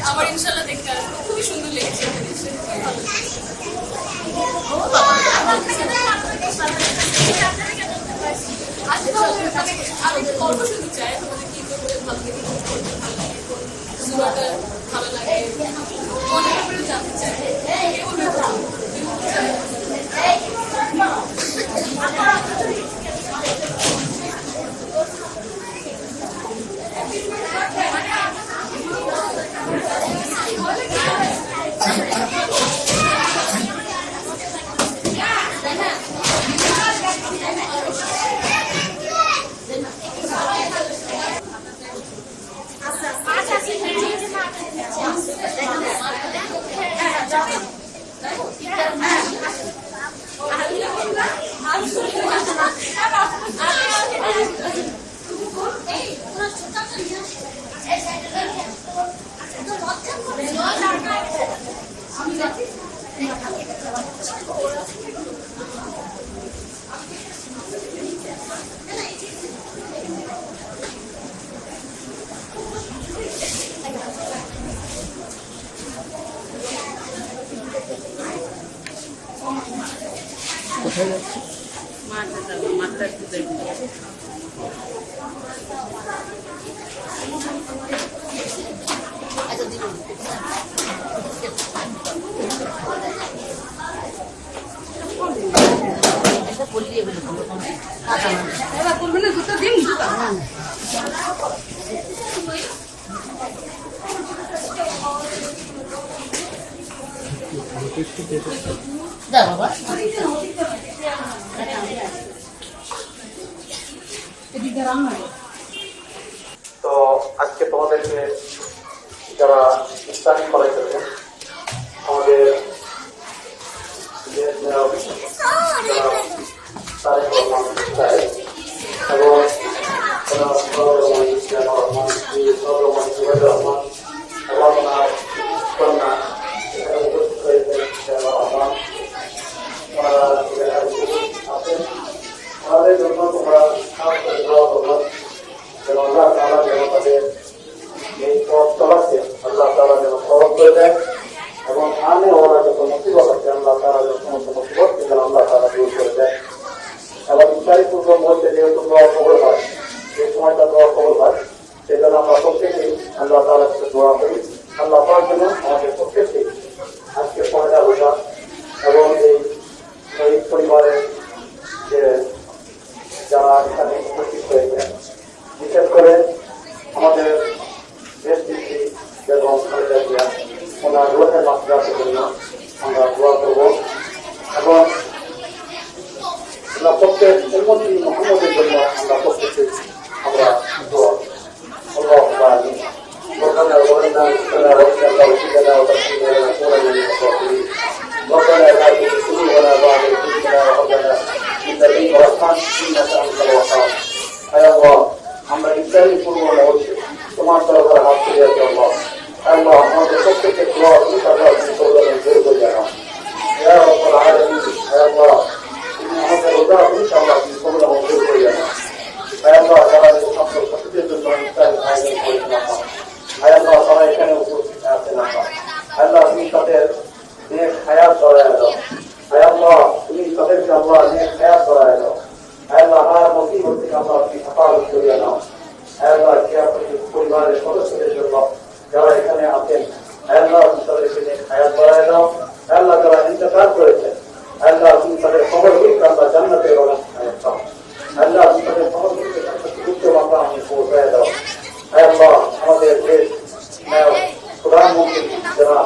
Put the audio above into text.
আমার ইনশাল্লাহ দেখতে আসবো, খুবই সুন্দর লেগেছে। আমি গল্প শুনতে চাই, তোমাদের কি করবে ভালো লাগে, ভালো লাগে, মনে করে জানতে চাই। কোথায় যাচ্ছে? মাঠে যাবো, মাঠটা একটু দেখবো। যা বাবা, তো আজকে তোমাদেরকে যারা ইসলামিক কলেজ আছে আমাদের আমাদের জন্য তোমরা আল্লাহ তাআলা যেন তাদের এই পথ চলাচ্ছে আল্লাহ তাআলা যেন সহজ করে দেয় এবং আনে ওরা যত মুসিবত আছে আল্লাহ তাআলা যেন সমস্ত মুসিবতকে যেন আল্লাহ তাআলা দূর করে দেয়। এবং ইফতারি পূর্ব মুহূর্তে যেহেতু দোয়া কবুল হয়, যে সময়টা দোয়া কবুল হয় সেজন্য আমরা প্রত্যেকেই আল্লাহ তাআলার কাছে দোয়া করি। আল্লাহ পাক যেন আমাদের প্রত্যেককেই আজকে পয়লা রোজা এবং এই পরিবারের যে যারা এখানে উপস্থিত হয়েছে, বিশেষ করে আমাদের দেশ নেত্রী বেগম খালেদা জিয়া, ওনার রোহের মাত্রার জন্য আমরা দোয়া করব এবং আমরা প্রত্যেক উম্মতি মুহাম্মদের জন্য আমরা প্রত্যেকে আমরা দোয়া اللهم آمين. ربنا ظلمنا أنفسنا وإن لم تغفر لنا وترحمنا لنكونن من الخاسرين. ربنا لا تزغ قلوبنا بعد إذ هديتنا وهب لنا من لدنك رحمة إنك أنت الوهاب. يا الله আমরা ইফতারি পূর্ব মুহূর্তে তোমার দরবারে হাত তুলে আছি আল্লাহ। আল্লাহ আমাদের প্রত্যেকের দোয়া ইনশাআল্লাহ তুমি কবুল করে নাও। ইয়া রাব্বুল আলামিন, ইয়া আল্লাহ তুমি আমাদের রোজা ইনশাআল্লাহ তুমি কবুল করে নাও। ইয়া আল্লাহ যারা এই সমস্ত সত্যের জন্য ইফতারি আয়োজন করেছেন আল্লাহ, ইয়া আল্লাহ সবাই এখানে উপস্থিত আছেন আল্লাহ, আল্লাহ তুমি তাদের নেক হায়াত বাড়ায় দাও। ইয়া আল্লাহ তুমি তাদেরকে আল্লাহ নেক হায়াত বাড়ায় দাও। আল্লাহ আর মুসিবত থেকে আল্লাহ তুমি হেফাজত করিয়া নাও। আল্লাহ পরিবারের সদস্যদের জন্য যারা এখানে আছেন আল্লাহ তুমি তাদেরকে নেক হায়াত বাড়ায় দাও। আল্লাহ যারা ইন্তেকাল করেছেন আল্লাহ তুমি তাদের খবরগুলিকে আল্লাহ জান্নাতের হায়াত দাও। আল্লাহ তুমি তাদের খবরগুলিকে উচ্চ মাকামে পৌঁছায় দাও। আল্লাহ আমাদের দেশ প্রধানমন্ত্রী যারা